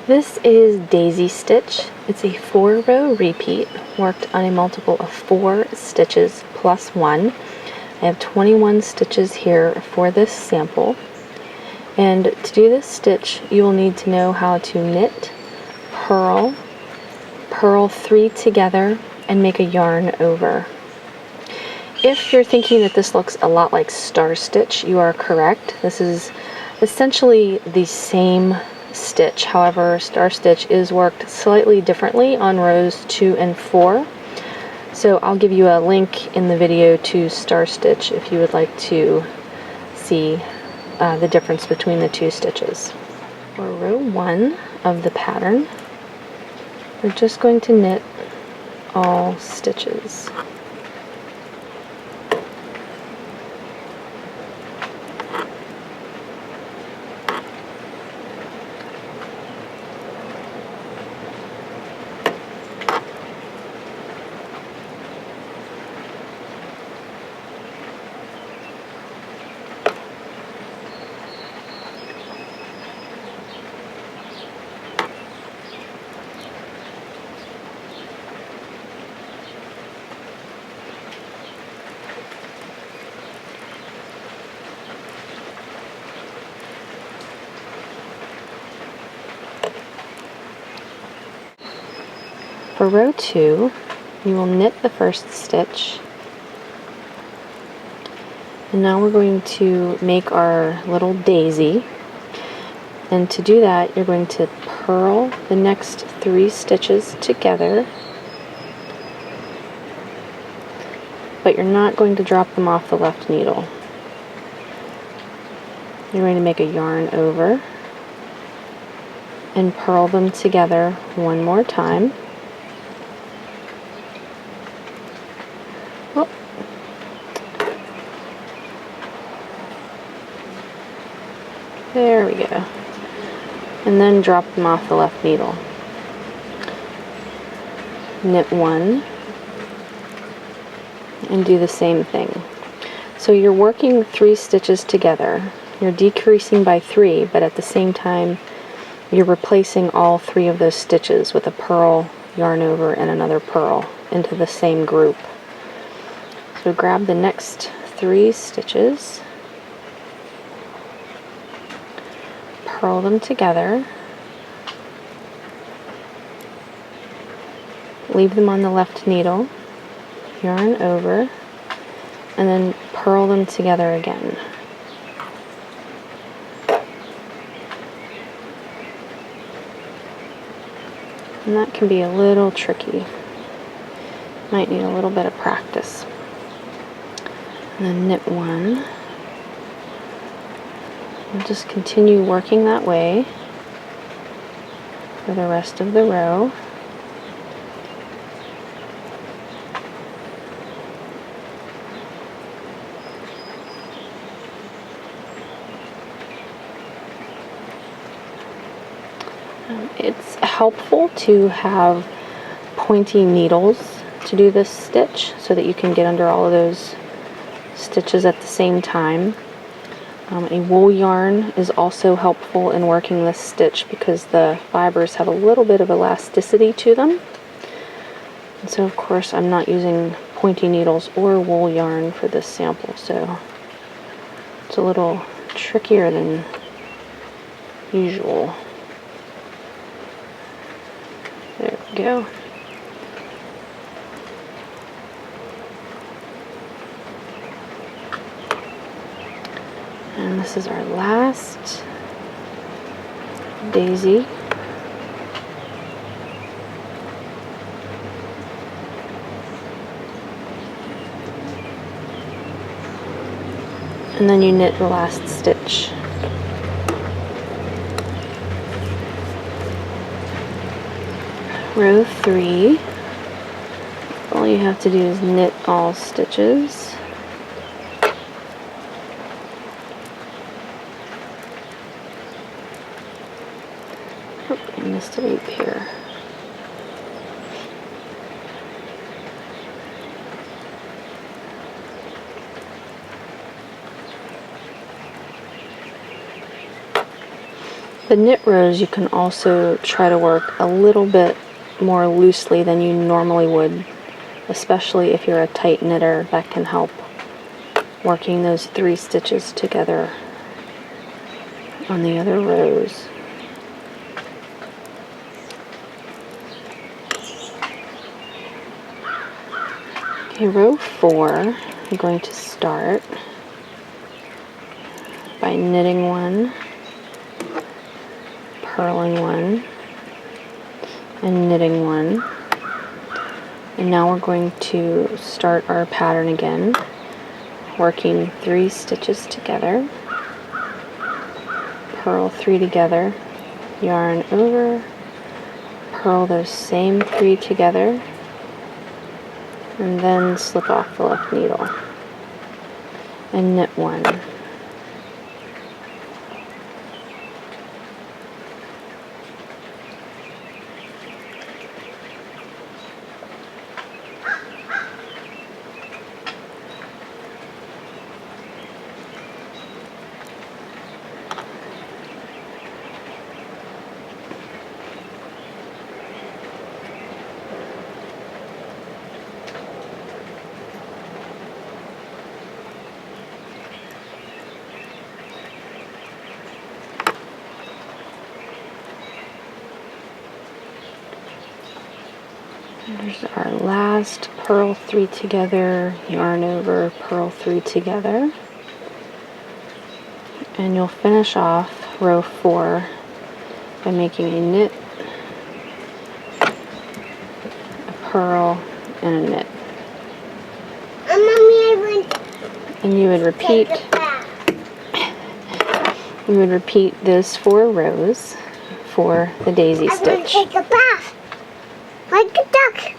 This is daisy stitch. It's a 4-row repeat worked on a multiple of 4 stitches plus 1. I have 21 stitches here for this sample. And to do this stitch, you will need to know how to knit, purl 3 together, and make a yarn over. If you're thinking that this looks a lot like star stitch, you are correct. This is essentially the same stitch. However, star stitch is worked slightly differently on rows 2 and 4. So I'll give you a link in the video to star stitch if you would like to see the difference between the 2 stitches. For row 1 of the pattern, we're just going to knit all stitches. For row 2, you will knit the first stitch, and now we're going to make our little daisy. And to do that, you're going to purl the next 3 stitches together, but you're not going to drop them off the left needle. You're going to make a yarn over and purl them together one more time. There we go. And then drop them off the left needle. Knit 1 and do the same thing. So you're working 3 stitches together. You're decreasing by 3, but at the same time you're replacing all 3 of those stitches with a purl, yarn over, and another purl into the same group. So grab the next 3 stitches, purl them together, leave them on the left needle, yarn over, and then purl them together again. And that can be a little tricky. Might need a little bit of practice. And then knit 1. And just continue working that way for the rest of the row. It's helpful to have pointy needles to do this stitch so that you can get under all of those stitches at the same time. A wool yarn is also helpful in working this stitch because the fibers have a little bit of elasticity to them. And so of course I'm not using pointy needles or wool yarn for this sample, so it's a little trickier than usual. There we go. And this is our last daisy. And then you knit the last stitch. Row 3, all you have to do is knit all stitches. Oh, I missed a loop here. The knit rows you can also try to work a little bit more loosely than you normally would, especially if you're a tight knitter. That can help working those 3 stitches together on the other rows. Okay, row 4, I'm going to start by knitting 1, purling 1, and knitting 1. And now we're going to start our pattern again, working 3 stitches together, purl 3 together, yarn over, purl those same 3 together, and then slip off the left needle and knit 1. Here's our last purl 3 together, yarn over, purl 3 together, and you'll finish off row 4 by making a knit, a purl, and a knit. And you would repeat those 4 rows for the daisy stitch. I'm going to take a bath like a duck.